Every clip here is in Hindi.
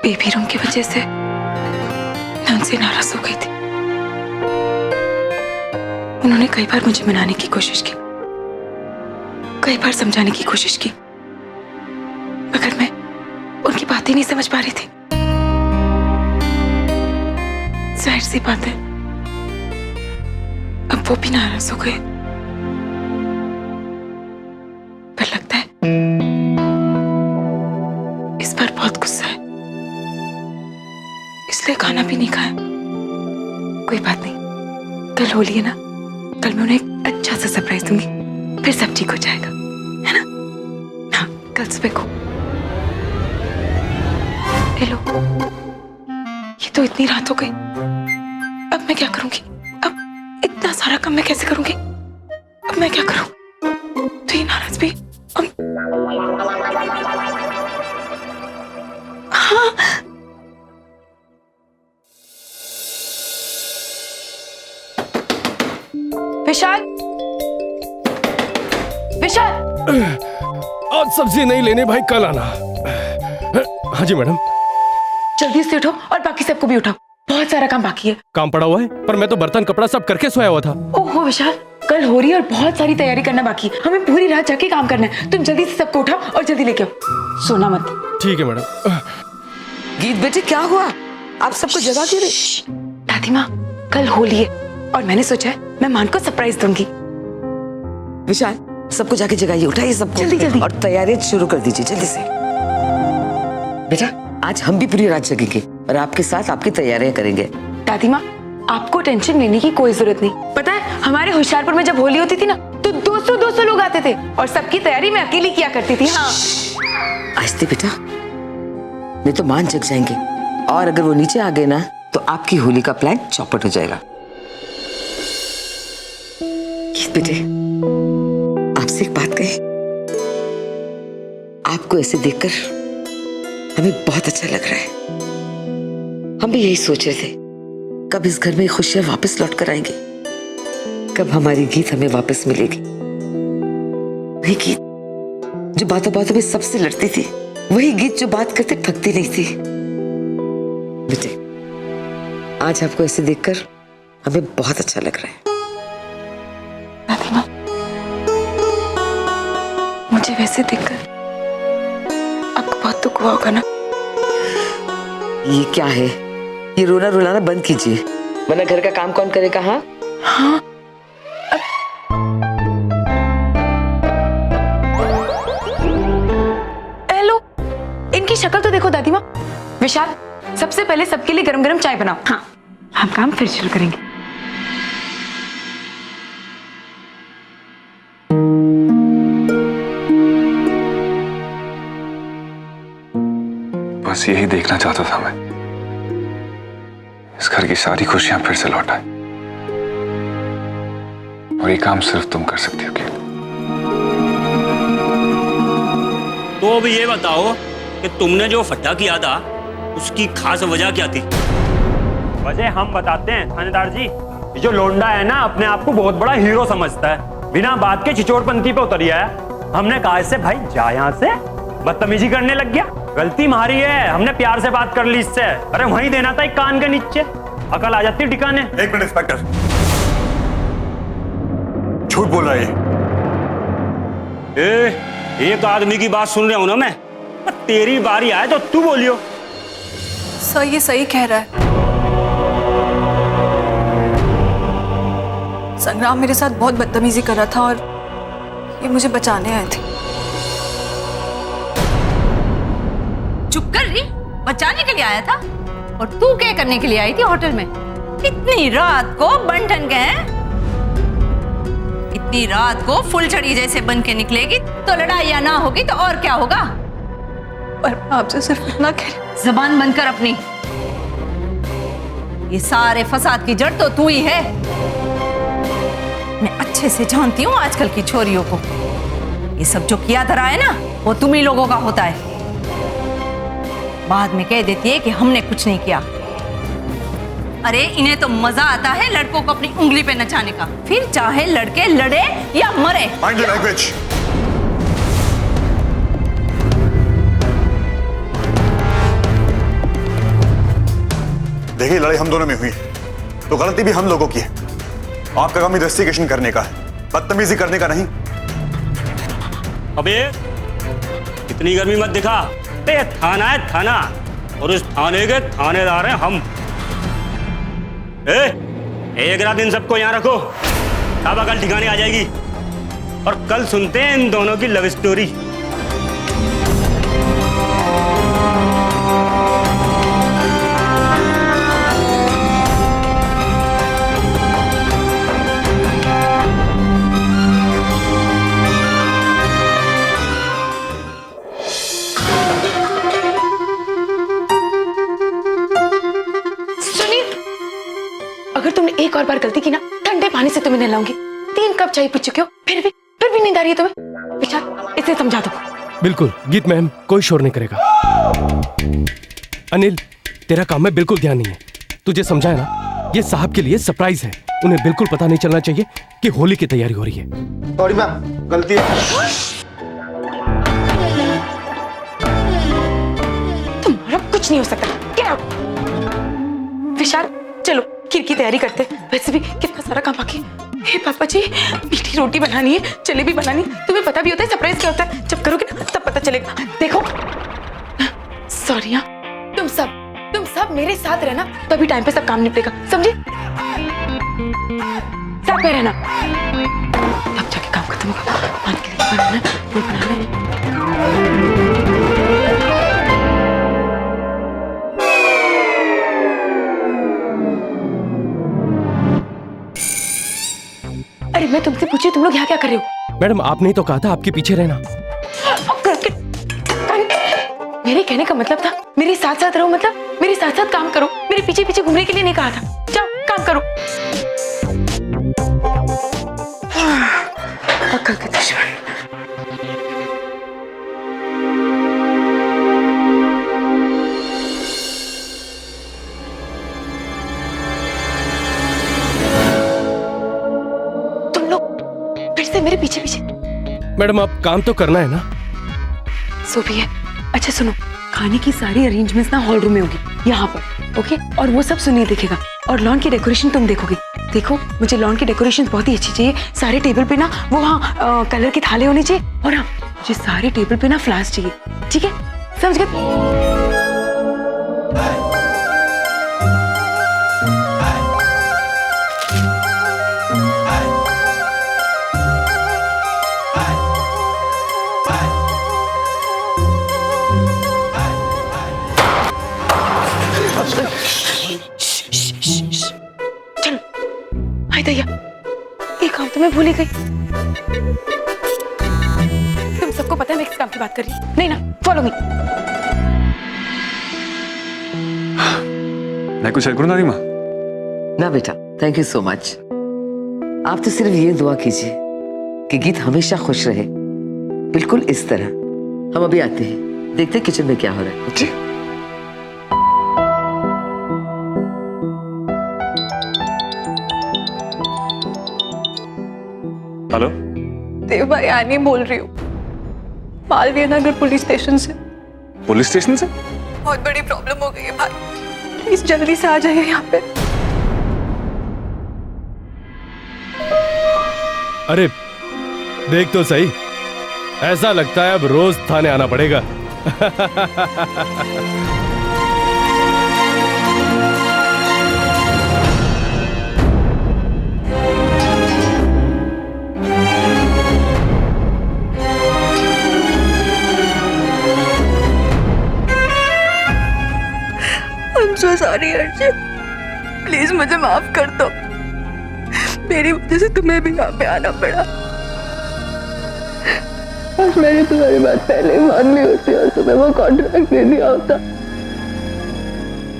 बेबी रूम की वजह से मैं उनसे नाराज हो गई थी। उन्होंने कई बार मुझे मनाने की कोशिश की, कई बार समझाने की कोशिश की, मगर मैं उनकी बातें नहीं समझ पा रही थी। जाहिर सी बात है, अब वो भी नाराज हो गए। पर लगता है इस बार बहुत गुस्सा है, इसलिए खाना भी नहीं खाया। कोई बात नहीं, कल होली है ना, कल मैं उन्हें एक अच्छा सा सरप्राइज दूंगी, फिर सब ठीक हो जाएगा, है ना? हाँ, कल सुबह को। हेलो, ये तो इतनी रात हो गई, अब मैं क्या करूंगी? अब इतना सारा काम मैं कैसे करूंगी? अब मैं क्या करूं? तो ये नाराज भी हाँ। विशाल, विशाल, आज सब्जी नहीं लेने भाई, कल आना। हाँ जी मैडम। जल्दी से उठो और बाकी सबको भी उठाओ, बहुत सारा काम बाकी है। काम पड़ा हुआ है, पर मैं तो बर्तन कपड़ा सब करके सोया हुआ था। ओहो विशाल, कल हो रही है और बहुत सारी तैयारी करना बाकी है। हमें पूरी रात जाके काम करना है। तुम जल्दी से सबको उठाओ और जल्दी लेके आओ, सोना मत। ठीक है मैडम। गीत बेटे, क्या हुआ? आप सबको जगा क्यों रही? दादी माँ, कल होली है और मैंने सोचा है मैं मान को सरप्राइज दूंगी। विशाल, सबको जाके जगाइए, उठाइए सबको जल्दी जल्दी। और तैयारी शुरू कर दीजिए जल्दी से। बेटा, आज हम भी पूरी रात जगेंगे और आपके साथ आपकी तैयारियां करेंगे। दादी माँ, आपको टेंशन लेने की कोई जरूरत नहीं। पता है, हमारे होशियारपुर में जब होली होती थी ना, तो 200 लोग आते थे और सबकी तैयारी मैं अकेली किया करती थी। हाँ, आस्ते बेटा, नहीं तो मान जग जाएंगे और अगर वो नीचे आ गए ना तो आपकी होली का प्लान चौपट हो जाएगा। बेटे, आपसे एक बात कहे, आपको ऐसे देखकर हमें बहुत अच्छा लग रहा है। हम भी यही सोच रहे थे, कब इस घर में खुशियां वापस लौट कर आएंगी, कब हमारी गीत हमें वापस मिलेगी। वही गीत जो बातों बातों में सबसे लड़ती थी, वही गीत जो बात करते थकती नहीं थी। बेटे, आज आपको ऐसे देखकर हमें बहुत अच्छा लग रहा है। दादी माँ, मुझे वैसे देखकर आपको बहुत दुख हुआ होगा ना? ये क्या है? ये रोना रुलाना बंद कीजिए, वरना घर का काम कौन करेगा? हाँ हाँ, हेलो, इनकी शक्ल तो देखो दादी माँ। विशाल, सबसे पहले सबके लिए गरम गरम चाय बनाओ। हाँ, हम काम फिर शुरू करेंगे। बस यही देखना चाहता था मैं, इस घर की सारी खुशियां फिर से लौट आए, और ये काम सिर्फ तुम कर सकती हो। तो अब ये बताओ कि तुमने जो फट्टा किया था उसकी खास वजह क्या थी? वजह हम बताते हैं थानेदार जी। ये जो लोंडा है ना, अपने आप को बहुत बड़ा हीरो समझता है, बिना बात के छिचोरपंथी पे उतर आया है। हमने कहा इससे भाई जा यहाँ से, बदतमीजी करने लग गया। गलती हमारी है, हमने प्यार से बात कर ली इससे। अरे वहीं देना था एक कान के नीचे, अकल आ जाती ठिकाने। एक मिनट इंस्पेक्टर, झूठ बोल रहा है ये। एक आदमी की बात सुन रहा हूं ना मैं, पर तेरी बारी आए तो तू बोलियो। सर, ये सही कह रहा है। संग्राम मेरे साथ बहुत बदतमीजी कर रहा था और ये मुझे बचाने आए थे। चुप कर रही, बचाने के लिए आया था? और तू क्या करने के लिए आई थी होटल में? इतनी रात को बन ठन के हैं? इतनी रात को फुलझड़ी जैसे बन के निकलेगी तो लड़ाई या ना होगी तो और क्या होगा? पर आपसे सिर्फ इतना कह रही। जबान बंद कर अपनी। ये सारे फसाद की जड़ तो तू ही है। मैं अच्छे से जानती हूँ आजकल की छोरियों को। ये सब जो किया धरा है ना, वो तुम ही लोगों का होता है। बाद में कह देती है कि हमने कुछ नहीं किया। अरे इन्हें तो मजा आता है लड़कों को अपनी उंगली पे नचाने का, फिर चाहे लड़के लड़े या मरे। Mind your language. देखिए, लड़ाई हम दोनों में हुई है तो गलती भी हम लोगों की है। आपका काम इन्वेस्टिगेशन करने का है, बदतमीजी करने का नहीं। अबे इतनी गर्मी मत दिखा। ये थाना है थाना, और उस थाने के थानेदार हैं हम। एक रात इन सबको यहाँ रखो, अब कल ठिकाने आ जाएगी। और कल सुनते हैं इन दोनों की लव स्टोरी। अगर तुमने एक और बार गलती की ना, ठंडे पानी से तुम्हें नहलाऊंगी। 3 कप चाय पी चुके हो, फिर भी नींद आ रही है तुम्हें। विशाल, इसे समझा दो। बिल्कुल गीत मैम, कोई शोर नहीं करेगा। अनिल, तेरा काम में बिल्कुल ध्यान नहीं है। तुझे समझाया ना, ये साहब के लिए सरप्राइज है। उन्हें बिल्कुल पता नहीं चलना चाहिए कि होली की तैयारी हो रही है। सॉरी मैम, गलती है। तुम्हारा कुछ नहीं हो सकता। Get out! विशाल, चलो खीर की तैयारी करते हैं। वैसे भी कितना सारा काम बाकी। हे पापा जी, मीठी रोटी बनानी है, जलेबी बनानी है। तुम्हें पता भी होता है सरप्राइज क्या होता है? जब करोगे ना तब पता चलेगा। देखो, सॉरी हाँ, तुम सब मेरे साथ रहना, तभी टाइम पे सब काम निपटेगा, समझे? साथ में रहना, तब जाके काम खत्म होगा। मान के लिए बनाना है, वो बनाना है। अरे मैं तुमसे पूछी, तुम लोग यहाँ क्या कर रहे हो? मैडम, आपने ही तो कहा था आपके पीछे रहना। मेरे कहने का मतलब था मेरे साथ साथ रहो, मतलब मेरे साथ साथ काम करो। मेरे पीछे पीछे घूमने के लिए नहीं कहा था। जाओ काम करो। अक्ल के दुश्मन। तुम लोग फिर से मेरे पीछे पीछे। मैडम, आप काम तो करना है ना। सो भी है। अच्छा सुनो, खाने की सारी अरेंजमेंट्स ना हॉल रूम में होगी, यहाँ पर, ओके? और वो सब सुनील देखेगा। और लॉन की डेकोरेशन तुम देखोगे। देखो, मुझे लॉन की डेकोरेशन बहुत ही अच्छी चाहिए। सारे टेबल पे ना वो हाँ कलर के थाले होने चाहिए। और हाँ, मुझे सारे टेबल पे ना फ्लावर्स चाहिए। ठीक है, समझ गए? दैया, ये काम तो मैं भूल ही गई। तुम सबको पता है मैं किस काम की बात कर रही हूँ? नहीं ना? Follow me. मैं कुछ हेल्प करूं दादी माँ? ना बेटा, थैंक यू सो मच। आप तो सिर्फ ये दुआ कीजिए कि गीत हमेशा खुश रहे, बिल्कुल इस तरह। हम अभी आते हैं, देखते हैं किचन में क्या हो रहा है। जी। हेलो, देव भाई, आनी बोल रही हूँ, मालवीय नगर पुलिस स्टेशन से। पुलिस स्टेशन से? बहुत बड़ी प्रॉब्लम हो गई है भाई, प्लीज जल्दी से आ जाइए यहाँ पे। अरे देख तो सही, ऐसा लगता है अब रोज थाने आना पड़ेगा। I'm so sorry Arjun, please मुझे माफ कर दो। मेरी वजह से तुम्हें भी यहाँ पे आना पड़ा। आज मैंने तुम्हारी बात पहले ही मान ली होती और तुम्हें वो कॉन्ट्रैक्ट दे दिया होता।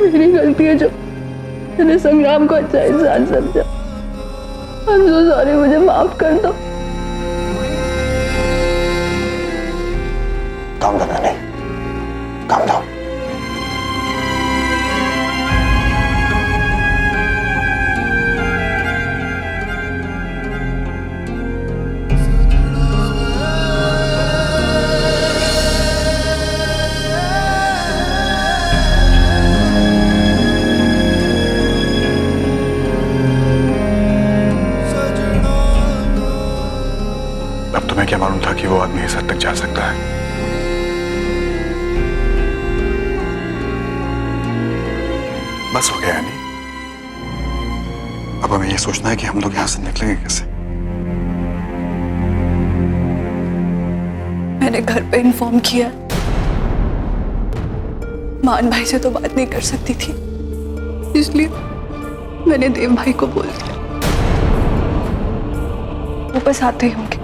मेरी गलती है जो मैंने संग्राम को अच्छा इंसान समझा। I'm so sorry, मुझे माफ कर दो। काम करना नहीं, काम दो। वो आदमी इस हद तक जा सकता है। बस हो गया यानी, अब हमें ये सोचना है कि हम लोग यहां से निकलेंगे कैसे। मैंने घर पे इन्फॉर्म किया, मान भाई से तो बात नहीं कर सकती थी, इसलिए मैंने देव भाई को बोल दिया। वो बस आते ही होंगे।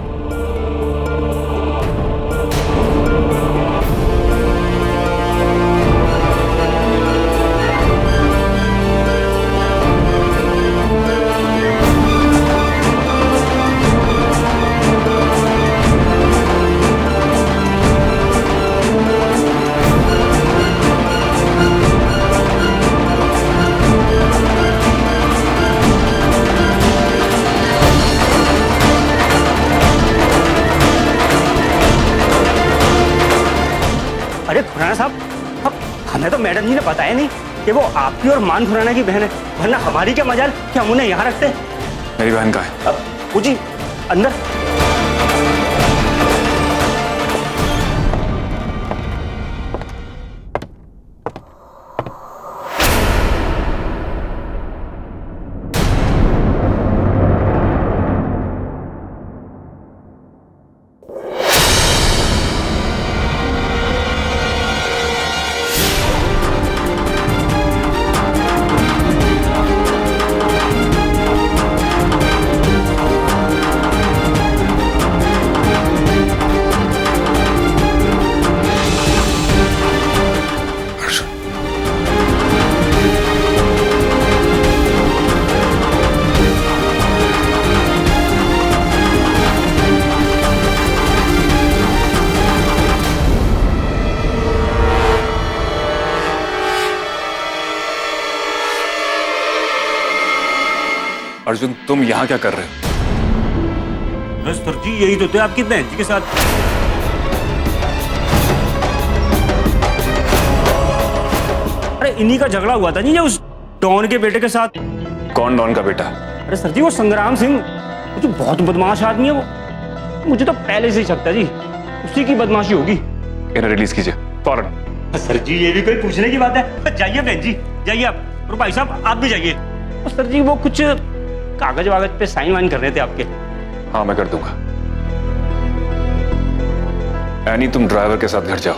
अरे खुराना साहब, अब हमें तो मैडम जी ने बताया नहीं कि वो आपकी और मान खुराना की बहन है, वरना हमारी क्या मजाल कि हम उन्हें यहाँ रखते। मेरी बहन का है। अब वो जी अंदर। अर्जुन, तुम यहाँ क्या कर रहे हो? बस सर जी, यही तो थे आपकी बहन जी के साथ। अरे इन्हीं का झगड़ा हुआ था नहीं, उस डॉन के बेटे के साथ। कौन डॉन का बेटा? अरे सर जी, वो संग्राम सिंह, वो जो बहुत बदमाश आदमी है वो। मुझे तो पहले से ही शक था जी, उसी की बदमाशी होगी। इन्हें रिलीज कीजिए फौरन। सर जी, ये भी कोई पूछने की बात है? जाइए बहन जी, जाइए आप। और भाई साहब आप भी जाइए। सर जी, वो कुछ कागज वागज पे साइन वाइन कर रहे थे आपके। हाँ, मैं कर दूंगा। एनी, तुम ड्राइवर के साथ घर जाओ।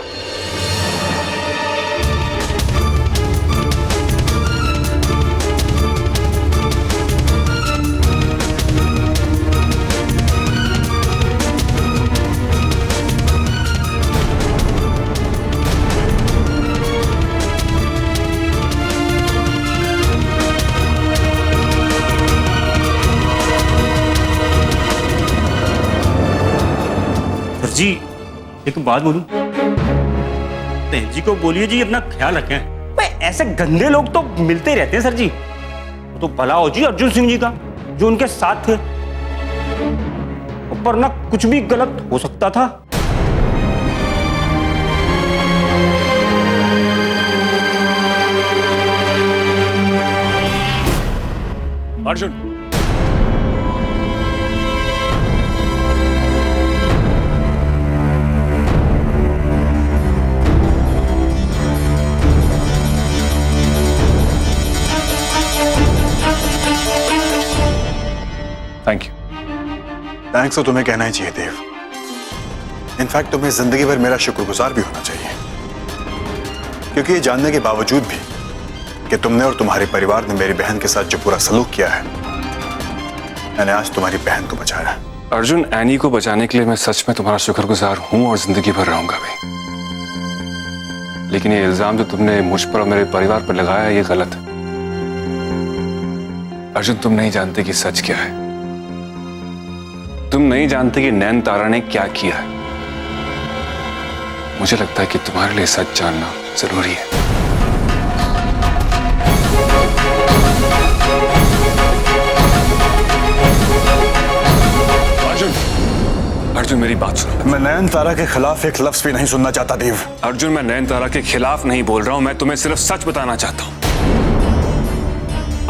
जी एक बात बोलूं, बहन जी को बोलिए जी अपना ख्याल रखें। भाई ऐसे गंदे लोग तो मिलते ही रहते हैं सर जी। तो भला हो जी अर्जुन सिंह जी का, जो उनके साथ थे, वरना कुछ भी गलत हो सकता था। Arjun, thank you. थैंक्स तो तुम्हें कहना ही चाहिए देव। इनफैक्ट तुम्हें जिंदगी भर मेरा शुक्रगुजार भी होना चाहिए, क्योंकि ये जानने के बावजूद भी कि तुमने और तुम्हारे परिवार ने मेरी बहन के साथ जो पूरा सलूक किया है, मैंने आज तुम्हारी बहन को बचाया। अर्जुन, एनी को बचाने के लिए मैं सच में तुम्हारा शुक्रगुजार हूं और जिंदगी भर रहूंगा भी। लेकिन ये इल्जाम जो तुमने मुझ पर और मेरे परिवार पर लगाया है, ये गलत है। अर्जुन, तुम नहीं जानते कि सच क्या है। तुम नहीं जानते कि नैन तारा ने क्या किया है। मुझे लगता है कि तुम्हारे लिए सच जानना जरूरी है। अर्जुन, अर्जुन मेरी बात सुनो। मैं नैन तारा के खिलाफ एक लफ्ज भी नहीं सुनना चाहता देव। अर्जुन, मैं नैन तारा के खिलाफ नहीं बोल रहा हूं, मैं तुम्हें सिर्फ सच बताना चाहता हूं।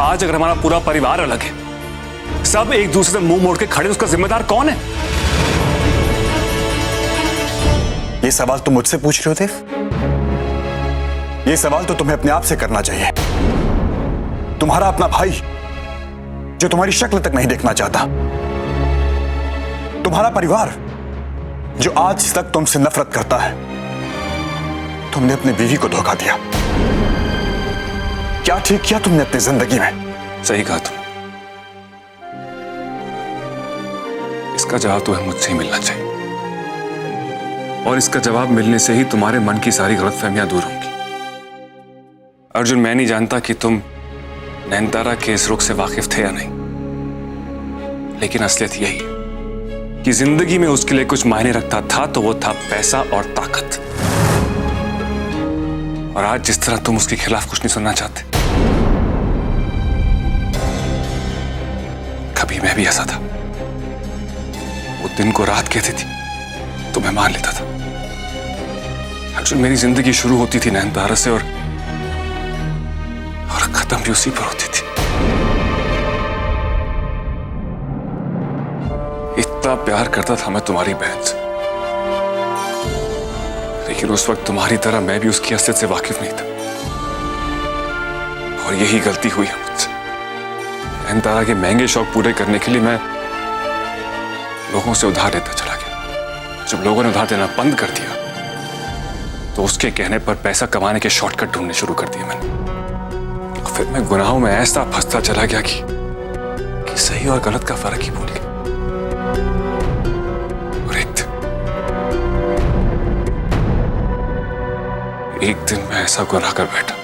आज अगर हमारा पूरा परिवार अलग है, सब एक दूसरे से मुंह मोड़ के खड़े, उसका जिम्मेदार कौन है? ये सवाल तुम मुझसे पूछ रहे हो देव? ये सवाल तो तुम्हें अपने आप से करना चाहिए। तुम्हारा अपना भाई जो तुम्हारी शक्ल तक नहीं देखना चाहता, तुम्हारा परिवार जो आज तक तुमसे नफरत करता है, तुमने अपनी बीवी को धोखा दिया। क्या ठीक किया तुमने अपनी जिंदगी में? सही कहा तुम। इसका जवाब तुम्हें मुझसे ही मिलना चाहिए, और इसका जवाब मिलने से ही तुम्हारे मन की सारी गलतफहमियां दूर होंगी। अर्जुन, मैं नहीं जानता कि तुम नैनतारा के इस रुख से वाकिफ थे या नहीं, लेकिन असलियत यही है कि जिंदगी में उसके लिए कुछ मायने रखता था तो वो था पैसा और ताकत। और आज जिस तरह तुम उसके खिलाफ कुछ नहीं सुनना चाहते, कभी मैं भी ऐसा था। वो दिन को रात कहती थी तो मैं मान लेता था। अर्जुन, मेरी जिंदगी शुरू होती थी नैनतारा से और खत्म भी उसी पर होती थी। इतना प्यार करता था मैं तुम्हारी बहन से, लेकिन उस वक्त तुम्हारी तरह मैं भी उसकी असलियत से वाकिफ नहीं था, और यही गलती हुई है मुझसे। नैनतारा के महंगे शौक पूरे करने के लिए मैं लोगों से उधार लेता चला गया। जब लोगों ने उधार देना बंद कर दिया तो उसके कहने पर पैसा कमाने के शॉर्टकट ढूंढने शुरू कर दिए मैंने। फिर मैं गुनाहों में ऐसा फंसता चला गया कि सही और गलत का फर्क ही भूल गया। और एक दिन मैं ऐसा गुनाह कर बैठा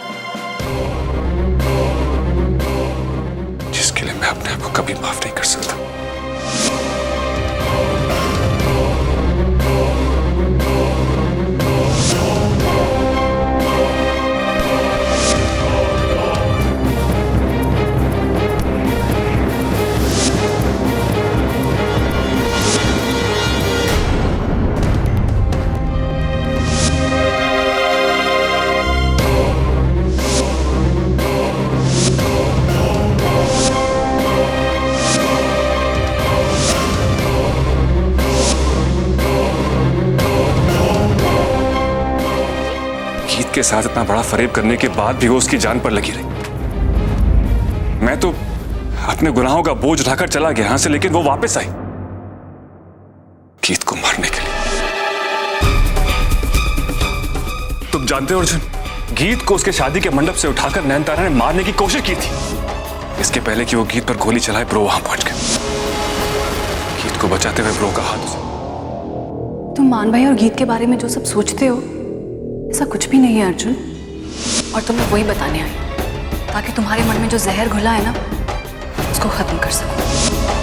जिसके लिए मैं अपने आप को कभी माफ नहीं कर सकता। के साथ इतना बड़ा फरेब करने के बाद भी वो उसकी जान पर लगी रही। मैं तो अपने गुनाहों का बोझ उठाकर चला गया यहां से, लेकिन वो वापस आई गीत को मारने के लिए। तुम जानते हो अर्जुन, गीत को उसके शादी के मंडप से उठाकर नैनतारा ने मारने की कोशिश की थी, इसके पहले कि वो गीत पर गोली चलाए। ब्रो वहां पहुंच गए, गीत को बचाते हुए ब्रो का हाथ उसे। तुम मान भाई और गीत के बारे में जो सब सोचते हो, ऐसा कुछ भी नहीं है अर्जुन। और तुम्हें वही बताने आई ताकि तुम्हारे मन में जो जहर घुला है ना, उसको खत्म कर सकूं।